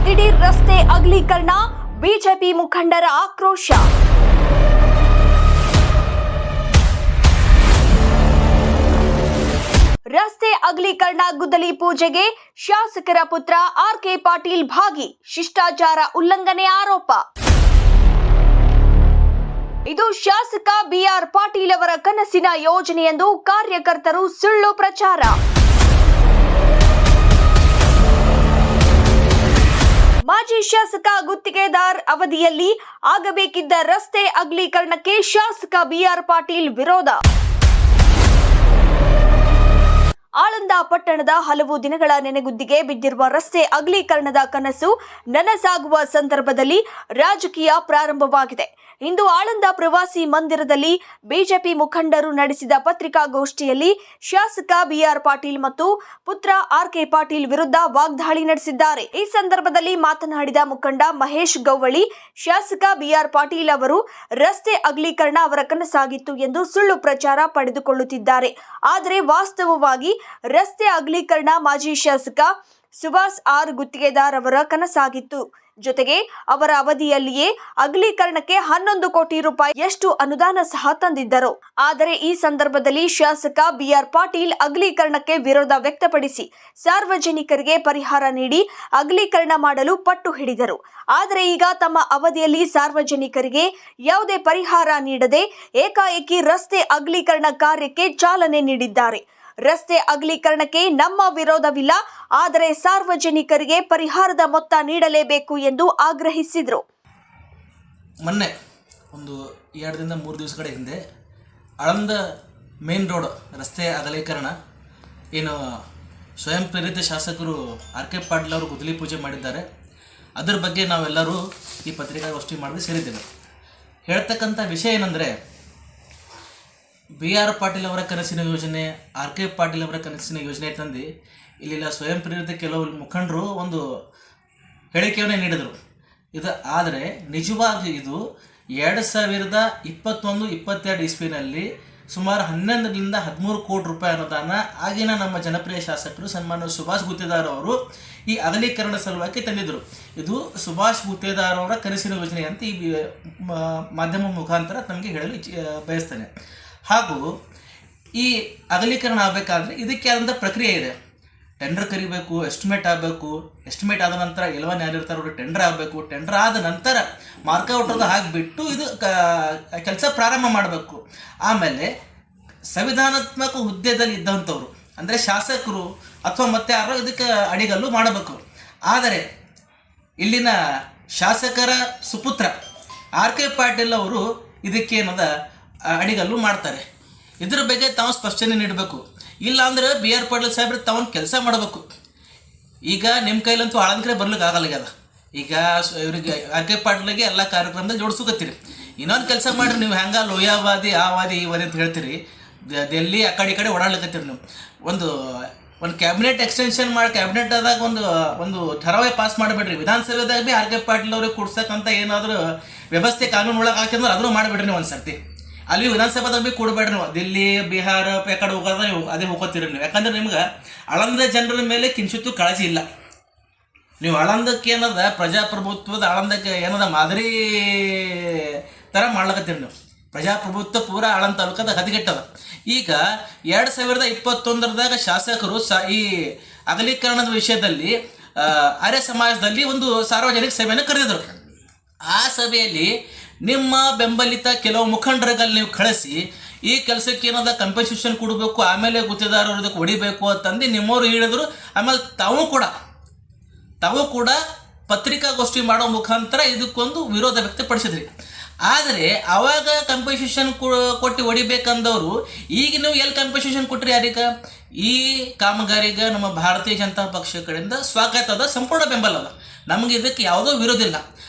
ದಿಢೀರ್ ರಸ್ತೆ ಅಗಲೀಕರಣ, ಬಿಜೆಪಿ ಮುಖಂಡರ ಆಕ್ರೋಶ. ರಸ್ತೆ ಅಗಲೀಕರಣ ಗುದ್ದಲಿ ಪೂಜೆಗೆ ಶಾಸಕರ ಪುತ್ರ ಆರ್.ಕೆ. ಪಾಟೀಲ್ ಭಾಗಿ, ಶಿಷ್ಟಾಚಾರ ಉಲ್ಲಂಘನೆ ಆರೋಪ. ಇದು ಶಾಸಕ ಬಿ.ಆರ್. ಪಾಟೀಲ್ ಅವರ ಕನಸಿನ ಯೋಜನೆ ಎಂದು ಕಾರ್ಯಕರ್ತರು ಸುಳ್ಳು ಪ್ರಚಾರ. ಮಾಜಿ ಶಾಸಕ ಗುತ್ತಿಗೆದಾರ್ ಅವಧಿಯಲ್ಲಿ ಆಗಬೇಕಿದ್ದ ರಸ್ತೆ ಅಗಲೀಕರಣಕ್ಕೆ ಶಾಸಕ ಬಿ.ಆರ್. ಪಾಟೀಲ್ ವಿರೋಧ. ಆಳಂದ ಪಟ್ಟಣದ ಹಲವು ದಿನಗಳ ನೆನೆಗುದ್ದಿಗೆ ಬಿದ್ದಿರುವ ರಸ್ತೆ ಅಗಲೀಕರಣದ ಕನಸು ನನಸಾಗುವ ಸಂದರ್ಭದಲ್ಲಿ ರಾಜಕೀಯ ಪ್ರಾರಂಭವಾಗಿದೆ. ಇಂದು ಆಳಂದ ಪ್ರವಾಸಿ ಮಂದಿರದಲ್ಲಿ ಬಿಜೆಪಿ ಮುಖಂಡರು ನಡೆಸಿದ ಪತ್ರಿಕಾಗೋಷ್ಠಿಯಲ್ಲಿ ಶಾಸಕ ಬಿ.ಆರ್. ಪಾಟೀಲ್ ಮತ್ತು ಪುತ್ರ ಆರ್.ಕೆ. ಪಾಟೀಲ್ ವಿರುದ್ಧ ವಾಗ್ದಾಳಿ ನಡೆಸಿದ್ದಾರೆ. ಈ ಸಂದರ್ಭದಲ್ಲಿ ಮಾತನಾಡಿದ ಮುಖಂಡ ಮಹೇಶ್ ಗೌವಳಿ, ಶಾಸಕ ಬಿ.ಆರ್. ಪಾಟೀಲ್ ಅವರು ರಸ್ತೆ ಅಗಲೀಕರಣ ಅವರ ಕನಸಾಗಿತ್ತು ಎಂದು ಸುಳ್ಳು ಪ್ರಚಾರ ಪಡೆದುಕೊಳ್ಳುತ್ತಿದ್ದಾರೆ. ಆದರೆ ವಾಸ್ತವವಾಗಿ ರಸ್ತೆ ಅಗಲೀಕರಣ ಮಾಜಿ ಶಾಸಕ ಸುಭಾಸ್ ಆರ್. ಗುತ್ತಿಗೆದಾರ್ ಅವರ ಕನಸಾಗಿತ್ತು. ಜೊತೆಗೆ ಅವರ ಅವಧಿಯಲ್ಲಿಯೇ ಅಗಲೀಕರಣಕ್ಕೆ 11 ಕೋಟಿ ರೂಪಾಯಿಯಷ್ಟು ಅನುದಾನ ಸಹ ತಂದಿದ್ದರು. ಆದರೆ ಈ ಸಂದರ್ಭದಲ್ಲಿ ಶಾಸಕ ಬಿ.ಆರ್. ಪಾಟೀಲ್ ಅಗಲೀಕರಣಕ್ಕೆ ವಿರೋಧ ವ್ಯಕ್ತಪಡಿಸಿ ಸಾರ್ವಜನಿಕರಿಗೆ ಪರಿಹಾರ ನೀಡಿ ಅಗಲೀಕರಣ ಮಾಡಲು ಪಟ್ಟು ಹಿಡಿದರು. ಆದರೆ ಈಗ ತಮ್ಮ ಅವಧಿಯಲ್ಲಿ ಸಾರ್ವಜನಿಕರಿಗೆ ಯಾವುದೇ ಪರಿಹಾರ ನೀಡದೆ ಏಕಾಏಕಿ ರಸ್ತೆ ಅಗಲೀಕರಣ ಕಾರ್ಯಕ್ಕೆ ಚಾಲನೆ ನೀಡಿದ್ದಾರೆ. ರಸ್ತೆ ಅಗಲೀಕರಣಕ್ಕೆ ನಮ್ಮ ವಿರೋಧವಿಲ್ಲ, ಆದರೆ ಸಾರ್ವಜನಿಕರಿಗೆ ಪರಿಹಾರದ ಮೊತ್ತ ನೀಡಲೇಬೇಕು ಎಂದು ಆಗ್ರಹಿಸಿದರು. ಮೊನ್ನೆ ಒಂದು 2-3 ದಿವಸಗಳ ಹಿಂದೆ ಆಳಂದ ಮೇನ್ ರೋಡ್ ರಸ್ತೆ ಅಗಲೀಕರಣ ಏನು ಸ್ವಯಂ ಪ್ರೇರಿತ ಶಾಸಕರು ಆರ್.ಕೆ. ಪಾಟೀಲ್ ಅವರು ಗುದ್ದಲಿ ಪೂಜೆ ಮಾಡಿದ್ದಾರೆ. ಅದರ ಬಗ್ಗೆ ನಾವೆಲ್ಲರೂ ಈ ಪತ್ರಿಕಾಗೋಷ್ಠಿ ಮಾಡಲು ಸೇರಿದ್ದೇವೆ. ಹೇಳ್ತಕ್ಕಂಥ ವಿಷಯ ಏನಂದರೆ, ಬಿ.ಆರ್. ಪಾಟೀಲ್ ಅವರ ಕನಸಿನ ಯೋಜನೆ, ಆರ್.ಕೆ. ಪಾಟೀಲ್ ಅವರ ಕನಸಿನ ಯೋಜನೆ ತಂದು ಇಲ್ಲಿಲ್ಲ ಸ್ವಯಂ ಪ್ರೇರಿತ ಕೆಲವು ಮುಖಂಡರು ಒಂದು ಹೇಳಿಕೆಯನ್ನು ನೀಡಿದರು. ಇದು ಆದರೆ ನಿಜವಾಗಿ ಇದು 2021-22 ಇಸ್ವಿನಲ್ಲಿ ಸುಮಾರು 11-13 ಕೋಟಿ ರೂಪಾಯಿ ಅನುದಾನ ಆಗಿನ ನಮ್ಮ ಜನಪ್ರಿಯ ಶಾಸಕರು ಸನ್ಮಾನ್ಯ ಸುಭಾಷ್ ಗುತ್ತೇದಾರ್ ಅವರು ಈ ಅಗಲೀಕರಣ ಸಲುವಾಗಿ ತಂದಿದ್ದರು. ಇದು ಸುಭಾಷ್ ಗುತ್ತೇದಾರ್ ಅವರ ಕನಸಿನ ಯೋಜನೆ ಅಂತ ಈ ಮಾಧ್ಯಮ ಮುಖಾಂತರ ನಮಗೆ ಹೇಳಲು ಬಯಸ್ತೇನೆ. ಹಾಗೂ ಈ ಅಗಲೀಕರಣ ಆಗಬೇಕಾದ್ರೆ ಇದಕ್ಕೆ ಆದಂಥ ಪ್ರಕ್ರಿಯೆ ಇದೆ. ಟೆಂಡರ್ ಕರಿಬೇಕು, ಎಸ್ಟಿಮೇಟ್ ಆಗಬೇಕು, ಎಸ್ಟಿಮೇಟ್ ಆದ ನಂತರ ಎಲ್ವನ್ ಯಾರಿರ್ತಾರೆ ಅವರು ಟೆಂಡರ್ ಆಗಬೇಕು, ಟೆಂಡರ್ ಆದ ನಂತರ ಮಾರ್ಕೌಟರ್ದು ಹಾಕಿಬಿಟ್ಟು ಇದು ಕೆಲಸ ಪ್ರಾರಂಭ ಮಾಡಬೇಕು. ಆಮೇಲೆ ಸಂವಿಧಾನಾತ್ಮಕ ಹುದ್ದೆಯಲ್ಲಿ ಇದ್ದಂಥವ್ರು ಅಂದರೆ ಶಾಸಕರು ಅಥವಾ ಮತ್ತೆ ಯಾರೋ ಇದಕ್ಕೆ ಅಡಿಗಲ್ಲು ಮಾಡಬೇಕು. ಆದರೆ ಇಲ್ಲಿನ ಶಾಸಕರ ಸುಪುತ್ರ ಆರ್.ಕೆ. ಪಾಟೀಲ್ ಅವರು ಇದಕ್ಕೆ ಏನದ ಅಡಿಗಲ್ಲು ಮಾಡ್ತಾರೆ. ಇದ್ರ ಬಗ್ಗೆ ತಾವು ಸ್ಪಷ್ಟನೆ ನೀಡಬೇಕು. ಇಲ್ಲ ಅಂದರೆ ಬಿ.ಆರ್. ಪಾಟೀಲ್ ಸಾಹೇಬ್ರೆ ತಾವೊಂದು ಕೆಲಸ ಮಾಡಬೇಕು. ಈಗ ನಿಮ್ಮ ಕೈಲಂತೂ ಆಳಂದ್ರೆ ಬರ್ಲಿಕ್ಕೆ ಆಗಲ್ಲ. ಈಗ ಇವರಿಗೆ ಆರ್.ಕೆ. ಪಾಟೀಲ್ಗೆ ಎಲ್ಲ ಕಾರ್ಯಕ್ರಮದಲ್ಲಿ ಜೋಡಿಸ್ಕೊತೀರಿ. ಇನ್ನೊಂದು ಕೆಲಸ ಮಾಡಿರಿ, ನೀವು ಹೆಂಗೆ ಲೋಯಾವಾದಿ ಆ ವಾದಿ ಈ ವಾದಿ ಅಂತ ಹೇಳ್ತೀರಿ, ಡೆಲ್ಲಿ ಆ ಕಡೆ ಓಡಾಡ್ಲಿಕ್ಕತ್ತೀರಿ. ನೀವು ಒಂದು ಕ್ಯಾಬಿನೆಟ್ ಎಕ್ಸ್ಟೆನ್ಷನ್ ಮಾಡಿ ಕ್ಯಾಬಿನೆಟ್ದಾಗ ಒಂದು ಠರಾವೇ ಪಾಸ್ ಮಾಡಿಬಿಡ್ರಿ. ವಿಧಾನಸಭೆದಾಗ ಭೀ ಆರ್.ಕೆ. ಪಾಟೀಲ್ ಅವ್ರಿಗೆ ಕೊಡ್ಸಕ್ಕಂಥ ಏನಾದರೂ ವ್ಯವಸ್ಥೆ ಕಾನೂನು ಒಳಗೆ ಹಾಕಿದ್ರೆ ಅದನ್ನು ಮಾಡಿಬಿಡ್ರಿ. ನೀವು ಒಂದು ಸರ್ತಿ ಅಲ್ಲಿ ವಿಧಾನಸಭಾದಾಗ ಭೀ ಕೊಡಬೇಡ್ರಿ. ನೀವು ದಿಲ್ಲಿ ಬಿಹಾರ ಯಾಕಡೆ ಹೋಗೋದ ನೀವು ಅದೇ ಹೋಗೋತೀರಿ ನೀವು. ಯಾಕಂದ್ರೆ ನಿಮ್ಗೆ ಆಳಂದ ಜನರ ಮೇಲೆ ಕಿಂಚಿತ್ತೂ ಕಾಳಜಿ ಇಲ್ಲ. ನೀವು ಆಳಂದಕ್ಕೆ ಏನದ ಪ್ರಜಾಪ್ರಭುತ್ವದ ಆಳಂದಕ್ಕೆ ಏನದ ಮಾದರಿ ಥರ ಮಾಡ್ಲಕತ್ತೀರಿ ನೀವು. ಪ್ರಜಾಪ್ರಭುತ್ವ ಪೂರ ಆಳಂದ ತಾಲೂಕದ ಹದಗೆಟ್ಟದ. ಈಗ 2021ದಾಗ ಶಾಸಕರು ಈ ಅಗಲೀಕರಣದ ವಿಷಯದಲ್ಲಿ ಆರ್ಯ ಸಮಾಜದಲ್ಲಿ ಒಂದು ಸಾರ್ವಜನಿಕ ಸಭೆಯನ್ನು ಕರೆದಿದ್ರು. ಆ ಸಭೆಯಲ್ಲಿ ನಿಮ್ಮ ಬೆಂಬಲಿತ ಕೆಲವು ಮುಖಂಡರುಗಳಲ್ಲಿ ನೀವು ಕಳಿಸಿ ಈ ಕೆಲಸಕ್ಕೆ ಏನದ ಕಂಪನ್ಸೇಷನ್ ಕೊಡಬೇಕು, ಆಮೇಲೆ ಗುತ್ತಿಗೆದಾರರು ಇದಕ್ಕೆ ಹೊಡಿಬೇಕು ಅಂತಂದು ನಿಮ್ಮವರು ಹೇಳಿದರು. ಆಮೇಲೆ ತಾವು ಕೂಡ ಪತ್ರಿಕಾಗೋಷ್ಠಿ ಮಾಡೋ ಮುಖಾಂತರ ಇದಕ್ಕೊಂದು ವಿರೋಧ ವ್ಯಕ್ತಪಡಿಸಿದ್ರಿ. ಆದರೆ ಆವಾಗ ಕಂಪನ್ಸೇಷನ್ ಕೊಟ್ಟು ಹೊಡಿಬೇಕಂದವರು ಈಗ ನೀವು ಎಲ್ಲಿ ಕಂಪನ್ಸೇಷನ್ ಕೊಟ್ರಿ? ಯಾರೀಗ ಈ ಕಾಮಗಾರಿಗೆ ನಮ್ಮ ಭಾರತೀಯ ಜನತಾ ಪಕ್ಷ ಕಡೆಯಿಂದ ಸ್ವಾಗತದ ಸಂಪೂರ್ಣ ಬೆಂಬಲ ಅದ. ನಮಗೆ ಇದಕ್ಕೆ ಯಾವುದೋ ವಿರೋಧ ಇಲ್ಲ.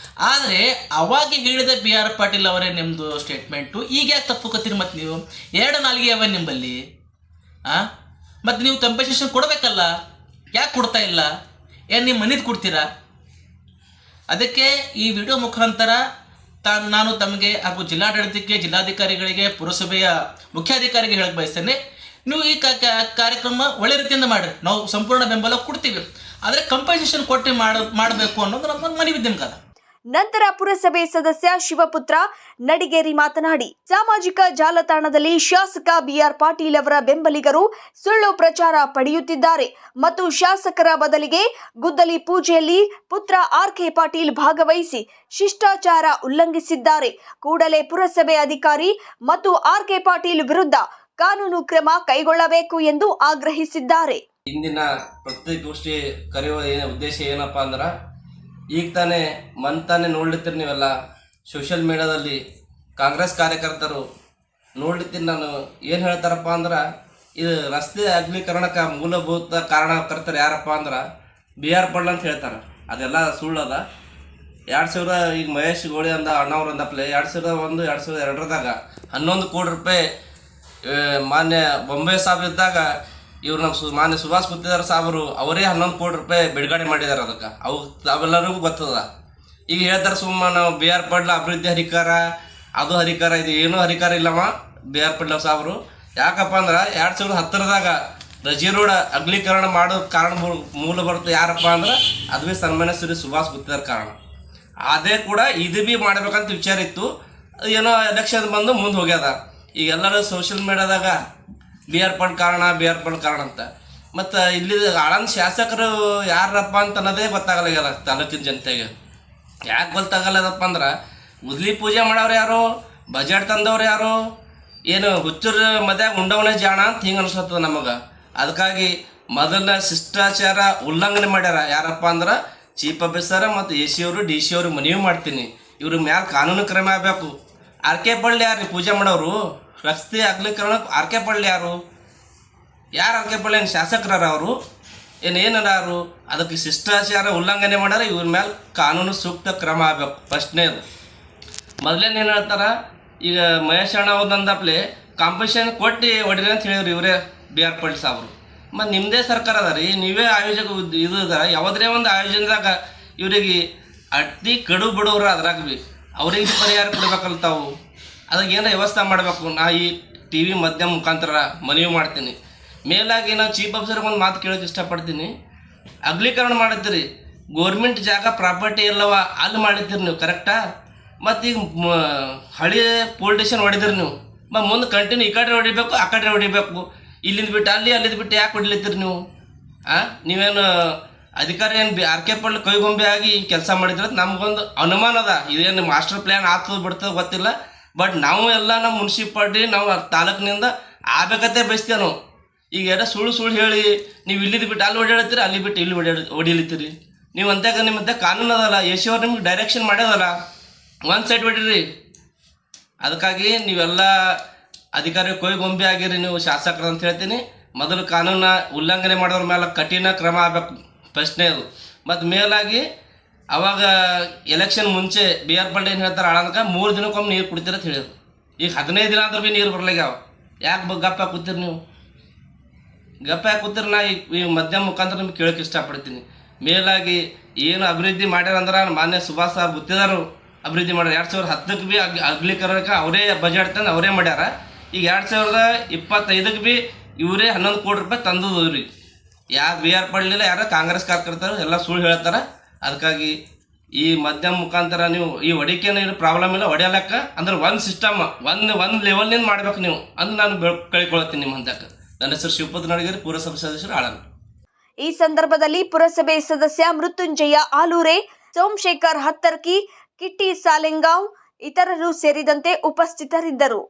ಆದರೆ ಅವಾಗ ಹೇಳಿದ ಬಿ.ಆರ್. ಪಾಟೀಲ್ ಅವರೇ ನಿಮ್ಮದು ಸ್ಟೇಟ್ಮೆಂಟು ಈಗ ಯಾಕೆ ತಪ್ಪುಕತ್ತೀರಿ? ಮತ್ತು ನೀವು 2 ನಾಲಿಗೆ ಅವ ನಿಂಬಲ್ಲಿ. ಮತ್ತು ನೀವು ಕಂಪನ್ಸೇಷನ್ ಕೊಡಬೇಕಲ್ಲ, ಯಾಕೆ ಕೊಡ್ತಾ ಇಲ್ಲ? ಏನು ನಿಮ್ಮ ಮನೇದು ಕೊಡ್ತೀರಾ? ಅದಕ್ಕೆ ಈ ವಿಡಿಯೋ ಮುಖಾಂತರ ನಾನು ತಮಗೆ ಹಾಗೂ ಜಿಲ್ಲಾಡಳಿತಕ್ಕೆ, ಜಿಲ್ಲಾಧಿಕಾರಿಗಳಿಗೆ, ಪುರಸಭೆಯ ಮುಖ್ಯಾಧಿಕಾರಿಗೆ ಹೇಳಕ್ಕೆ ಬಯಸ್ತೇನೆ, ನೀವು ಈ ಕಾರ್ಯಕ್ರಮ ಒಳ್ಳೆ ರೀತಿಯಿಂದ ಮಾಡಿರಿ, ನಾವು ಸಂಪೂರ್ಣ ಬೆಂಬಲ ಕೊಡ್ತೀವಿ. ಆದರೆ ಕಂಪನ್ಸೇಷನ್ ಕೊಟ್ಟು ಮಾಡಬೇಕು ಅನ್ನೋದು ನಮ್ಮ ಮನವಿ ದಿನಕದ. ನಂತರ ಪುರಸಭೆ ಸದಸ್ಯ ಶಿವಪುತ್ರ ನಡಿಗೇರಿ ಮಾತನಾಡಿ, ಸಾಮಾಜಿಕ ಜಾಲತಾಣದಲ್ಲಿ ಶಾಸಕ ಬಿಆರ್ ಪಾಟೀಲ್ ಅವರ ಬೆಂಬಲಿಗರು ಸುಳ್ಳು ಪ್ರಚಾರ ಪಡೆಯುತ್ತಿದ್ದಾರೆ ಮತ್ತು ಶಾಸಕರ ಬದಲಿಗೆ ಗುದ್ದಲಿ ಪೂಜೆಯಲ್ಲಿ ಪುತ್ರ ಆರ್.ಕೆ. ಪಾಟೀಲ್ ಭಾಗವಹಿಸಿ ಶಿಷ್ಟಾಚಾರ ಉಲ್ಲಂಘಿಸಿದ್ದಾರೆ. ಕೂಡಲೇ ಪುರಸಭೆ ಅಧಿಕಾರಿ ಮತ್ತು ಆರ್.ಕೆ. ಪಾಟೀಲ್ ವಿರುದ್ಧ ಕಾನೂನು ಕ್ರಮ ಕೈಗೊಳ್ಳಬೇಕು ಎಂದು ಆಗ್ರಹಿಸಿದ್ದಾರೆ. ಇಂದಿನ ಪತ್ರಿಕಾಗೋಷ್ಠಿ ಕರೆಯುವ ಉದ್ದೇಶ ಏನಪ್ಪಾ ಅಂದ್ರೆ, ಈಗ ತಾನೇ ನೋಡ್ಲಿತ್ತೀರಿ ನೀವೆಲ್ಲ ಸೋಷಿಯಲ್ ಮೀಡಿಯಾದಲ್ಲಿ ಕಾಂಗ್ರೆಸ್ ಕಾರ್ಯಕರ್ತರು ನೋಡ್ಲಿತ್ತೀನಿ ನಾನು ಏನು ಹೇಳ್ತಾರಪ್ಪ ಅಂದ್ರೆ, ಇದು ರಸ್ತೆ ಅಗಲೀಕರಣಕ್ಕೆ ಮೂಲಭೂತ ಕಾರಣಕರ್ತರು ಯಾರಪ್ಪ ಅಂದ್ರೆ ಬಿಆರ್ ಪಾಟೀಲ್ ಅಂತ ಹೇಳ್ತಾರೆ. ಅದೆಲ್ಲ ಸುಳ್ಳದ. 2000 ಈಗ ಮಹೇಶ್ ಗೋಳಿ ಅಂದ ಅಣ್ಣವ್ರು ಅಂದಪ್ಲೆ 2001 2002ದಾಗ 11 ಕೋಟಿ ರೂಪಾಯಿ ಮಾನ್ಯ ಬೊಂಬೆ ಸಾಬ್ ಇದ್ದಾಗ ಇವ್ರು ನಮ್ಮ ಮಾನ್ಯ ಸುಭಾಷ್ ಗುತ್ತಿದಾರ್ ಸಾಬರು ಅವರೇ 11 ಕೋಟಿ ರೂಪಾಯಿ ಬಿಡುಗಡೆ ಮಾಡಿದ್ದಾರೆ. ಅದಕ್ಕೆ ಅವೆಲ್ಲರಿಗೂ ಗೊತ್ತದ. ಈಗ ಹೇಳ್ತಾರೆ ಸುಮ್ಮನೆ ನಾವು ಬಿಆರ್ ಪಾಟೀಲ್ ಅಭಿವೃದ್ಧಿ ಹರಿಕಾರ, ಅದು ಹರಿಕಾರ, ಇದು ಏನೂ ಹರಿಕಾರ ಇಲ್ಲಮ್ಮ ಬಿಆರ್ ಪಾಟೀಲ್ ಸಾಬರು. ಯಾಕಪ್ಪ ಅಂದ್ರೆ 2010ದಾಗ ರಜಿ ರೋಡ್ ಅಗಲೀಕರಣ ಮಾಡೋ ಕಾರಣ ಮೂಲಭೂತ ಯಾರಪ್ಪ ಅಂದ್ರೆ ಅದು ಭೀ ಸನ್ಮಾನ್ಯ ಶ್ರೀ ಸುಭಾಷ್ ಗುತ್ತಿದಾರ್ ಕಾರಣ. ಅದೇ ಕೂಡ ಇದು ಭೀ ಮಾಡ್ಬೇಕಂತ ವಿಚಾರ ಇತ್ತು. ಏನೋ ಎಲೆಕ್ಷನ್ ಬಂದು ಮುಂದೆ ಹೋಗ್ಯದ. ಈಗ ಎಲ್ಲರೂ ಸೋಷಿಯಲ್ ಮೀಡಿಯಾದಾಗ ಬಿಆರ್ ಪಾಟೀಲ್ ಕಾರಣ ಅಂತ. ಮತ್ತು ಇಲ್ಲಿ ಆಳಂದ ಶಾಸಕರು ಯಾರಪ್ಪ ಅಂತ ಅನ್ನೋದೇ ಗೊತ್ತಾಗಲ್ಲ ತಾಲೂಕಿನ ಜನತೆಗೆ. ಯಾಕೆ ಗೊತ್ತಾಗಲ್ಲದಪ್ಪ ಅಂದ್ರೆ, ಗುದ್ಲಿ ಪೂಜೆ ಮಾಡೋರು ಯಾರು, ಬಜೆಟ್ ತಂದವ್ರು ಯಾರು, ಏನು ಹುಚ್ಚರ ಮದ್ಯಾಗ ಉಂಡವನೇ ಜಾಣ ಅಂತ ಹಿಂಗೆ ಅನ್ಸತ್ತದ ನಮಗೆ. ಅದಕ್ಕಾಗಿ ಮೊದಲನೇ ಶಿಷ್ಟಾಚಾರ ಉಲ್ಲಂಘನೆ ಮಾಡ್ಯಾರ ಯಾರಪ್ಪ ಅಂದ್ರೆ ಚೀಫ್ ಆಫೀಸರ್ ಮತ್ತು AC ಅವರು DC ಅವರು ಮನವಿ ಮಾಡ್ತೀನಿ, ಇವ್ರ ಮ್ಯಾಲೆ ಕಾನೂನು ಕ್ರಮ ಆಗಬೇಕು. ಆರ್.ಕೆ. ಪಾಟೀಲ್ ಯಾರು ಪೂಜೆ ಮಾಡೋರು? ರಸ್ತೆ ಅಗಲೀಕರಣ ಆರ್.ಕೆ. ಪಾಟೀಲ್ ಯಾರು ಆರ್.ಕೆ. ಪಾಟೀಲ್ ಏನು ಶಾಸಕರಾರ ಅವರು? ಏನಾರು ಅದಕ್ಕೆ ಶಿಷ್ಟಾಚಾರ ಉಲ್ಲಂಘನೆ ಮಾಡ್ಯಾರ. ಇವ್ರ ಮೇಲೆ ಕಾನೂನು ಸೂಕ್ತ ಕ್ರಮ ಆಗಬೇಕು. ಫಸ್ಟ್ನೇದು. ಮೊದಲೇನು ಏನು ಹೇಳ್ತಾರೆ, ಈಗ ಮಹೇಶ್ ಅಣ್ಣ ಅವ್ದಂದಪ್ಲೆ ಕಾಂಪಿಟೇಷನ್ ಕೊಟ್ಟು ಹೊಡಿರಿ ಅಂತ ಹೇಳಿದ್ರು ಇವರೇ ಬಿಆರ್ ಪಾಟೀಲ್ ಸಾಬ್ರು. ಮತ್ತು ನಿಮ್ಮದೇ ಸರ್ಕಾರ ಅದ ರೀ, ನೀವೇ ಆಯೋಜಕ ಇದು ಅದ. ಯಾವುದೇ ಒಂದು ಆಯೋಜನದಾಗ ಇವರಿಗೆ ಅತಿ ಕಡು ಬಿಡೋರು ಅದ್ರಾಗ ಭೀ ಅವ್ರಿಗೆ ಪರಿಹಾರ ಕೊಡ್ಬೇಕಲ್ಲ ತಾವು. ಅದಕ್ಕೆ ಏನೋ ವ್ಯವಸ್ಥೆ ಮಾಡಬೇಕು. ನಾ ಈ TV ಮಾಧ್ಯಮ ಮುಖಾಂತರ ಮನವಿ ಮಾಡ್ತೀನಿ. ಮೇಲಾಗಿ ನಾವು ಚೀಫ್ ಆಫೀಸರ್ಗೆ ಒಂದು ಮಾತು ಕೇಳೋಕೆ ಇಷ್ಟಪಡ್ತೀನಿ. ಅಗಲೀಕರಣ ಮಾಡುತ್ತೀರಿ, ಗೋರ್ಮೆಂಟ್ ಜಾಗ ಪ್ರಾಪರ್ಟಿ ಎಲ್ಲವ ಅಲ್ಲಿ ಮಾಡಿದ್ದೀರಿ ನೀವು, ಕರೆಕ್ಟಾ? ಮತ್ತು ಈಗ ಹಳಿ ಪೊಲೀಸ್ ಸ್ಟೇಷನ್ ಹೊಡಿದಿರಿ ನೀವು, ಮುಂದೆ ಕಂಟಿನ್ಯೂ ಈ ಕಡೆ ಹೊಡಿಬೇಕು ಆ ಕಡೆ ಹೊಡಿಬೇಕು. ಇಲ್ಲಿಂದ ಬಿಟ್ಟು ಅಲ್ಲಿಂದ ಬಿಟ್ಟು ಯಾಕೆ ಹೊಡಿಲಿತ್ತೀರಿ ನೀವು? ನೀವೇನು ಅಧಿಕಾರಿ ಏನು ಆರ್.ಕೆ. ಪಾಟೀಲ್ ಕೈಗೊಂಬೆ ಆಗಿ ಕೆಲಸ ಮಾಡಿದ್ರೆ ನಮಗೊಂದು ಅನುಮಾನ ಅದ. ಇದೇನು ಮಾಸ್ಟರ್ ಪ್ಲ್ಯಾನ್ ಆಗ್ತದೆ ಬಿಡ್ತದೆ ಗೊತ್ತಿಲ್ಲ. ಬಟ್ ನಾವು ಎಲ್ಲ ನಮ್ಮ ಮುನ್ಸಿಪಾಲ್ಟಿ ನಾವು ತಾಲೂಕಿನಿಂದ ಆಗಬೇಕತ್ತೆ ಬಯಸ್ತೇವೆ ನಾವು. ಈಗ ಎಲ್ಲ ಸುಳ್ಳು ಹೇಳಿ ನೀವು ಇಲ್ಲಿದ್ದು ಬಿಟ್ಟು ಅಲ್ಲಿ ಓಡಾಡ್ತೀರಿ, ಅಲ್ಲಿ ಬಿಟ್ಟು ಇಲ್ಲಿ ಹೊಡಿಲಿತ್ತೀರಿ ನೀವು. ಅಂತ್ಯಾಗ ನಿಮ್ಮಂತೆ ಕಾನೂನು ಅದಲ್ಲ, AC ಅವ್ರು ನಿಮ್ಗೆ ಡೈರೆಕ್ಷನ್ ಮಾಡ್ಯೋದಲ್ಲ, ಒಂದು ಸೈಡ್ ಹೊಡಿರಿ. ಅದಕ್ಕಾಗಿ ನೀವೆಲ್ಲ ಅಧಿಕಾರಿ ಗೊಂಬೆ ಆಗಿರಿ ನೀವು ಶಾಸಕರು ಅಂತ ಹೇಳ್ತೀನಿ. ಮೊದಲು ಕಾನೂನ ಉಲ್ಲಂಘನೆ ಮಾಡೋದ್ರ ಮೇಲೆ ಕಠಿಣ ಕ್ರಮ ಆಗಬೇಕು ಫಸ್ಟ್ನೇದು. ಮತ್ತು ಮೇಲಾಗಿ ಅವಾಗ ಎಲೆಕ್ಷನ್ ಮುಂಚೆ ಬಿಆರ್ ಪಾಟೀಲ್ ಏನು ಹೇಳ್ತಾರೆ, ಆಳಂದಕ್ಕೆ 3 ದಿನಕ್ಕೊಮ್ಮೆ ನೀರು ಕುಡ್ತೀರ ಅಂತ ಹೇಳಿದ್ರು. ಈಗ 15 ದಿನ ಆದ್ರೂ ಭೀ ನೀರು ಬರ್ಲಾಗ್ಯಾವ. ಯಾಕೆ ಗಪ್ಪ ಕೂತೀರಿ ನೀವು? ಗಪ್ಪ ಯಾಕೆ ಕೂತೀರಿ? ನಾ ಈ ಮಧ್ಯಮ ಮುಖಾಂತರ ನಿಮ್ಗೆ ಕೇಳೋಕೆ ಇಷ್ಟಪಡ್ತೀನಿ. ಮೇಲಾಗಿ ಏನು ಅಭಿವೃದ್ಧಿ ಮಾಡ್ಯಾರ ಅಂದ್ರೆ ಮಾನ್ಯ ಸುಭಾಷ್ ಸಾಬ್ ಗುತ್ತಿದಾರು ಅಭಿವೃದ್ಧಿ ಮಾಡ್ಯಾರ. 2010ಕ್ಕೆ ಭೀ ಅಗಲೀಕರಣಕ್ಕೆ ಅವರೇ ಬಜೆಟ್ ತಂದು ಅವರೇ ಮಾಡ್ಯಾರ. ಈಗ 2025ಕ್ಕೆ ಭೀ ಇವರೇ 11 ಕೋಟಿ ರೂಪಾಯಿ ತಂದದ್ದು ಇವ್ರಿಗೆ. ಯಾರು ಬಿಆರ್ ಪಾಟೀಲ್ ಯಾರು ಕಾಂಗ್ರೆಸ್ ಕಾರ್ಯಕರ್ತರು ಎಲ್ಲ ಸುಳ್ಳು ಹೇಳ್ತಾರೆ. ಅದಕ್ಕಾಗಿ ಈ ಮಧ್ಯಮ ಮುಖಾಂತರ ನೀವು ಈ ಹೊಡಿಕೆನ ಪ್ರಾಬ್ಲಮ್ ಇಲ್ಲ, ಹೊಡೆಯಲಕ್ಕ ಅಂದ್ರೆ ಒಂದು ಸಿಸ್ಟಮ್ ಒಂದು ಲೆವೆಲ್ನಿಂದ ಮಾಡ್ಬೇಕು ನೀವು ಅಂದ್ರೆ ನಾನು ಕಳ್ಕೊಳ್ತೀನಿ ನಿಮ್ಮ ಹಂತಕ್ಕೆ. ನನ್ನ ಹೆಸರು ಶಿವಪುತ್ರ ನಡಿಗೇರಿ, ಪುರಸಭೆ ಸದಸ್ಯರು ಆಳಂದ. ಈ ಸಂದರ್ಭದಲ್ಲಿ ಪುರಸಭೆ ಸದಸ್ಯ ಮೃತ್ಯುಂಜಯ ಆಲೂರೆ, ಸೋಮಶೇಖರ್ ಹತ್ತರ್ಕಿ, ಕಿಟ್ಟಿ ಸಾಲೆಂಗಾಂವ್ ಇತರರು ಸೇರಿದಂತೆ ಉಪಸ್ಥಿತರಿದ್ದರು.